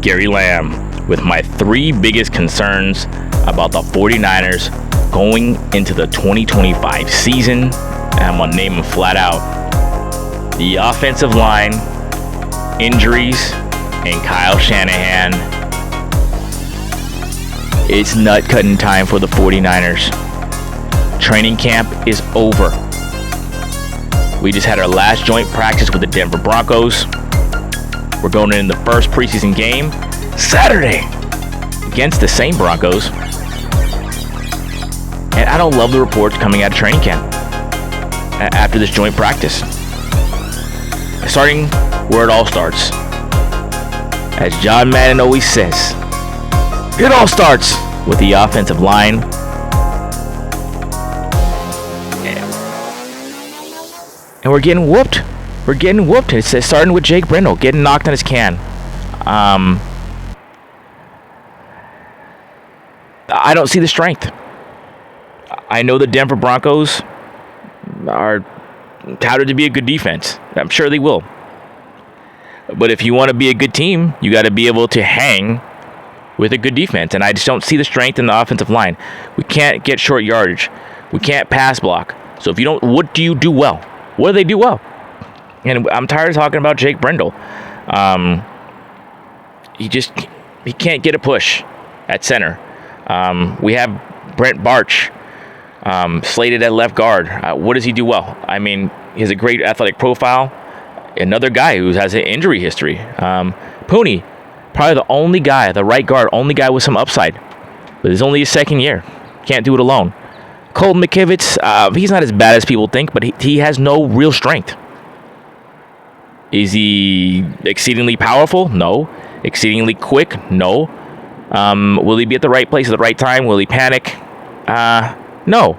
Gary Lamm, with my 3 biggest concerns about the 49ers going into the 2025 season. And I'm going to name them flat out. The offensive line, injuries, and Kyle Shanahan. It's nut-cutting time for the 49ers. Training camp is over. We just had our last joint practice with the Denver Broncos. We're going in the first preseason game Saturday against the same Broncos. And I don't love the reports coming out of training camp after this joint practice. Starting where it all starts. As John Madden always says, it all starts with the offensive line. And we're getting whooped. We're getting whooped. It's starting with Jake Brendel getting knocked on his can. I don't see the strength. I know the Denver Broncos are touted to be a good defense. I'm sure they will. But if you want to be a good team, you got to be able to hang with a good defense. And I just don't see the strength in the offensive line. We can't get short yardage. We can't pass block. So if you don't, what do you do well? What do they do well? And I'm tired of talking about Jake Brendel. He can't get a push at center. We have Brent Barch slated at left guard. What does he do well? I mean, he has a great athletic profile. Another guy who has an injury history. Pooney, probably the only guy, the right guard, only guy with some upside. But it's only his second year. Can't do it alone. Colton McKivitz, he's not as bad as people think, but he has no real strength. Is he exceedingly powerful? No. Exceedingly quick? No. Will he be at the right place at the right time? Will he panic? No.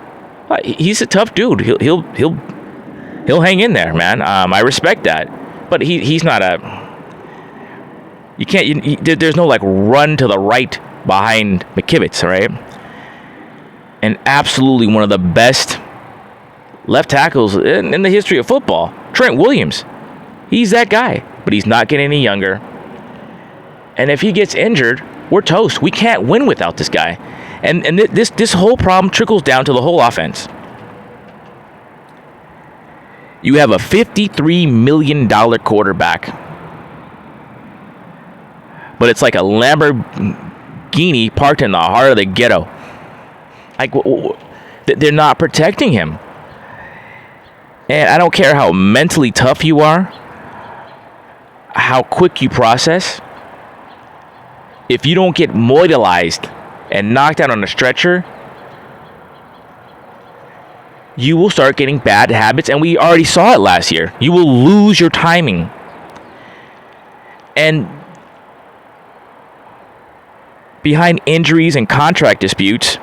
He's a tough dude. He'll hang in there, man. I respect that, but he's not a. You can't. There's no like run to the right behind McKivitz, right? And absolutely one of the best left tackles in the history of football, Trent Williams. He's that guy, but he's not getting any younger. And if he gets injured, we're toast. We can't win without this guy. And this whole problem trickles down to the whole offense. You have a $53 million quarterback, but it's like a Lamborghini parked in the heart of the ghetto. Like, they're not protecting him. And I don't care how mentally tough you are, how quick you process. If you don't get mobilized and knocked out on a stretcher, you will start getting bad habits, and we already saw it last year. You will lose your timing. And behind injuries and contract disputes,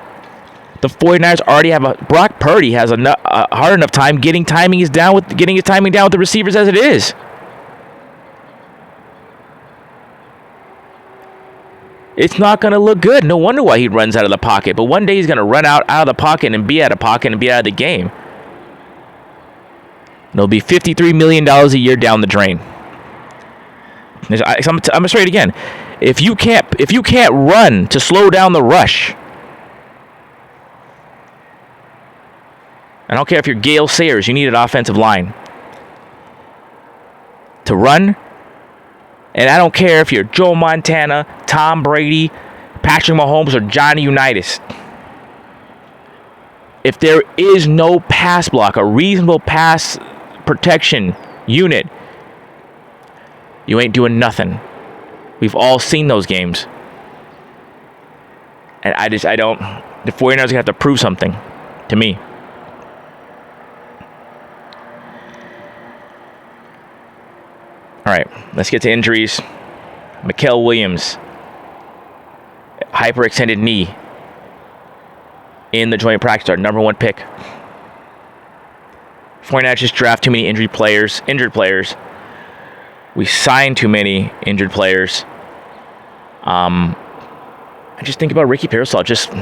the 49ers already have Brock Purdy has a hard enough time getting his timing down with the receivers as it is. It's not going to look good. No wonder why he runs out of the pocket. But one day he's going to run out of the pocket and be out of pocket and be out of the game. It'll be $53 million a year down the drain. I'm going to say it again. If you can't run to slow down the rush, I don't care if you're Gale Sayers, you need an offensive line to run. And I don't care if you're Joe Montana, Tom Brady, Patrick Mahomes, or Johnny Unitas. If there is no pass block, a reasonable pass protection unit, you ain't doing nothing. We've all seen those games. And I don't, the 49ers are going to have to prove something to me. All right, let's get to injuries. Mikael Williams, hyperextended knee in the joint practice, our number 1 pick. 49ers just draft too many injured players. We signed too many injured players. I just think about Ricky Pearsall. Just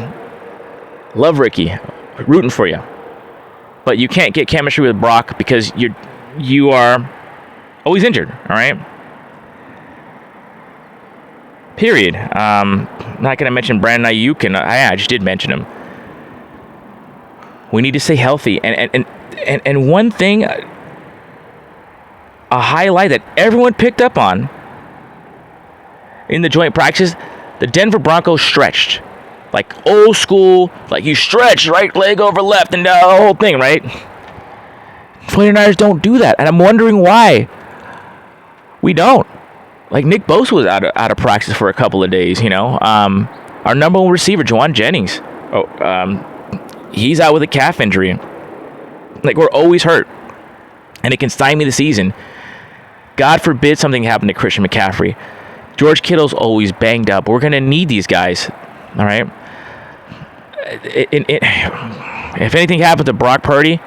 love Ricky, rooting for you. But you can't get chemistry with Brock because you are always injured, all right? Period. Not going to mention Brandon Ayuk, and I just did mention him. We need to stay healthy. And one thing, a highlight that everyone picked up on in the joint practices, the Denver Broncos stretched. Like old school, like you stretch right leg over left and the whole thing, right? 49ers don't do that. And I'm wondering why we don't. Like Nick Bosa was out of practice for a couple of days, you know. Our number one receiver, Juwan Jennings, he's out with a calf injury. Like, we're always hurt. And it can stymie the season. God forbid something happened to Christian McCaffrey. George Kittle's always banged up. We're going to need these guys, all right? If anything happened to Brock Purdy,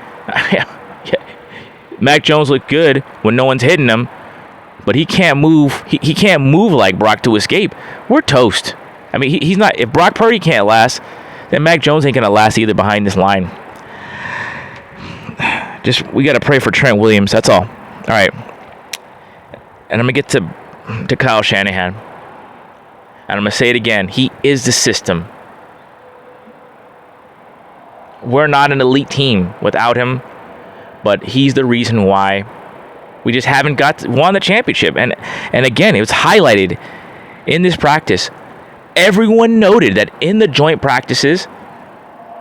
Mac Jones looked good when no one's hitting him. But he can't move. He can't move like Brock to escape. We're toast. I mean, he's not. If Brock Purdy can't last, then Mac Jones ain't gonna last either behind this line. We gotta pray for Trent Williams. That's all. All right. And I'm gonna get to Kyle Shanahan. And I'm gonna say it again. He is the system. We're not an elite team without him, but he's the reason why. We just haven't won the championship. And again, it was highlighted in this practice. Everyone noted that in the joint practices,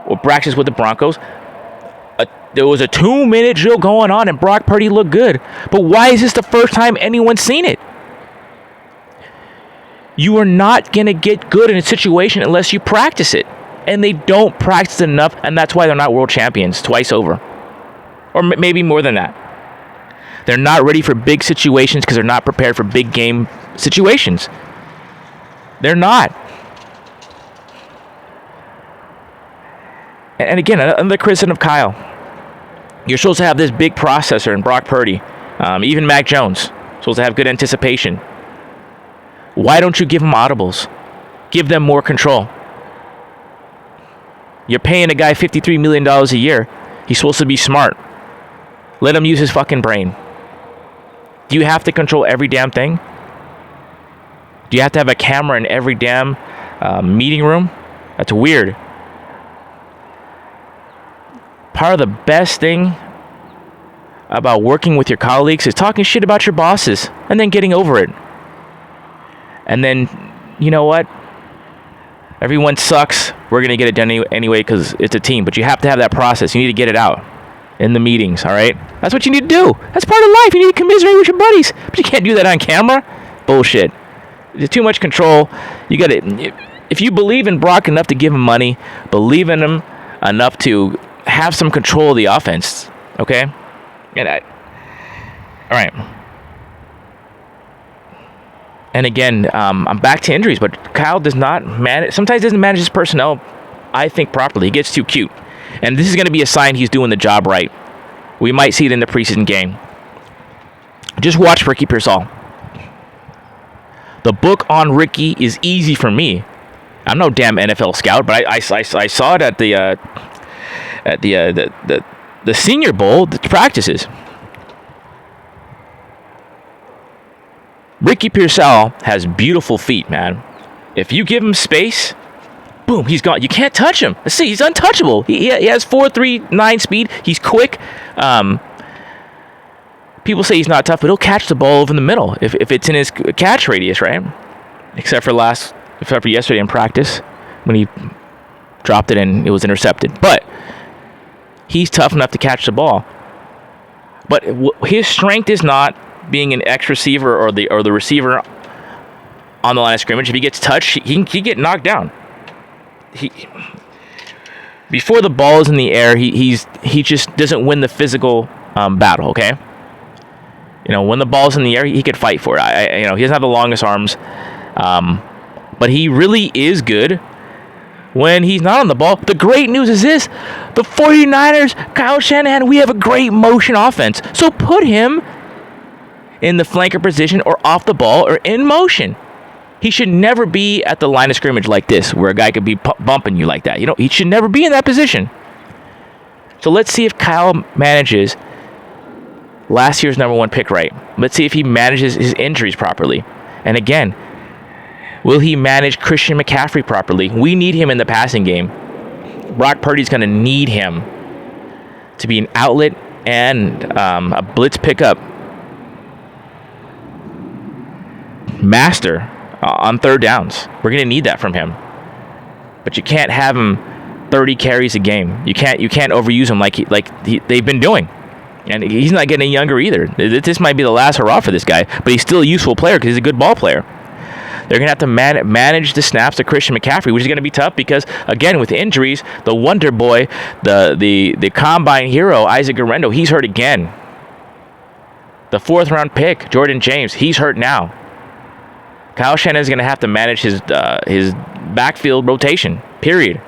or practice with the Broncos, there was a 2-minute drill going on and Brock Purdy looked good. But why is this the first time anyone's seen it? You are not going to get good in a situation unless you practice it. And they don't practice enough, and that's why they're not world champions twice over. Or maybe more than that. They're not ready for big situations because they're not prepared for big game situations. They're not. And again, another criticism of Kyle. You're supposed to have this big processor in Brock Purdy. Even Mac Jones. Supposed to have good anticipation. Why don't you give them audibles? Give them more control. You're paying a guy $53 million a year. He's supposed to be smart. Let him use his fucking brain. Do you have to control every damn thing? Do you have to have a camera in every damn meeting room? That's weird. Part of the best thing about working with your colleagues is talking shit about your bosses and then getting over it. And then, you know what? Everyone sucks. We're going to get it done anyway because it's a team. But you have to have that process. You need to get it out in the meetings, all right? That's what you need to do. That's part of life. You need to commiserate with your buddies. But you can't do that on camera. Bullshit. There's too much control. You got to... If you believe in Brock enough to give him money, believe in him enough to have some control of the offense, okay? All right. And again, I'm back to injuries, but Kyle does not manage. Sometimes doesn't manage his personnel, I think, properly. He gets too cute, and this is going to be a sign he's doing the job right. We might see it in the preseason game. Just watch Ricky Pearsall. The book on Ricky is easy for me. I'm no damn NFL scout, but I saw it at the Senior Bowl, the practices. Ricky Pearsall has beautiful feet, man. If you give him space, boom, he's gone. You can't touch him. Let's see, he's untouchable. He has 4.39 speed. He's quick. People say he's not tough, but he'll catch the ball over in the middle if it's in his catch radius, right? Except for yesterday in practice when he dropped it and it was intercepted. But he's tough enough to catch the ball. But his strength is not being an X receiver or the receiver on the line of scrimmage. If he gets touched, he get knocked down. Before the ball is in the air, he just doesn't win the physical battle. Okay, when the ball's in the air, he could fight for it. He doesn't have the longest arms, but he really is good when he's not on the ball. The great news is this: the 49ers, Kyle Shanahan, we have a great motion offense. So put him in the flanker position or off the ball or in motion. He should never be at the line of scrimmage like this, where a guy could be bumping you like that. He should never be in that position. So let's see if Kyle manages last year's number one pick right. Let's see if he manages his injuries properly. And again, Will he manage Christian McCaffrey properly? We need him in the passing game. Brock Purdy's going to need him to be an outlet and a blitz pickup master on third downs. We're going to need that from him. But you can't have him 30 carries a game. You can't overuse him like they've been doing. And he's not getting any younger either. This might be the last hurrah for this guy, but he's still a useful player because he's a good ball player. They're going to have to manage the snaps to Christian McCaffrey, which is going to be tough because, again, with injuries, the wonder boy, the combine hero, Isaac Guerrero, he's hurt again. The 4th-round pick, Jordan James, he's hurt now. Kyle Shanahan's going to have to manage his backfield rotation, period.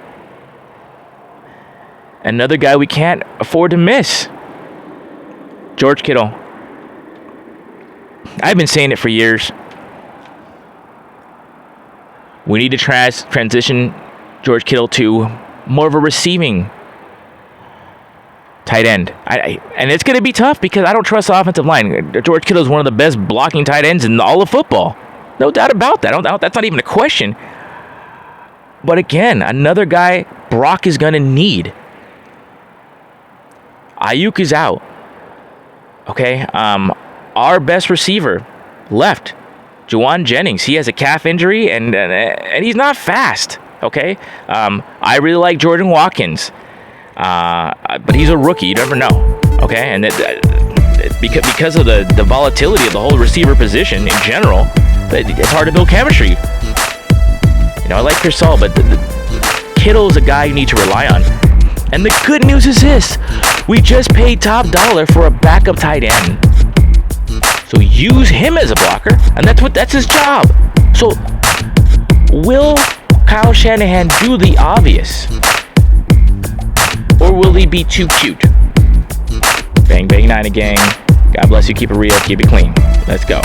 Another guy we can't afford to miss, George Kittle. I've been saying it for years. We need to transition George Kittle to more of a receiving tight end. And it's going to be tough because I don't trust the offensive line. George Kittle is one of the best blocking tight ends in all of football. No doubt about that. That's not even a question. But again, another guy Brock is going to need. Ayuk is out. Okay? Our best receiver left. Juwan Jennings, he has a calf injury, and he's not fast, okay? I really like Jordan Watkins, but he's a rookie. You never know, okay? And because of the volatility of the whole receiver position in general, it's hard to build chemistry. You know, I like Chris Saul, but Kittle is a guy you need to rely on. And the good news is this. We just paid top dollar for a backup tight end. So use him as a blocker, and that's his job. So will Kyle Shanahan do the obvious? Or will he be too cute? Bang, bang, 90 gang. God bless you. Keep it real. Keep it clean. Let's go.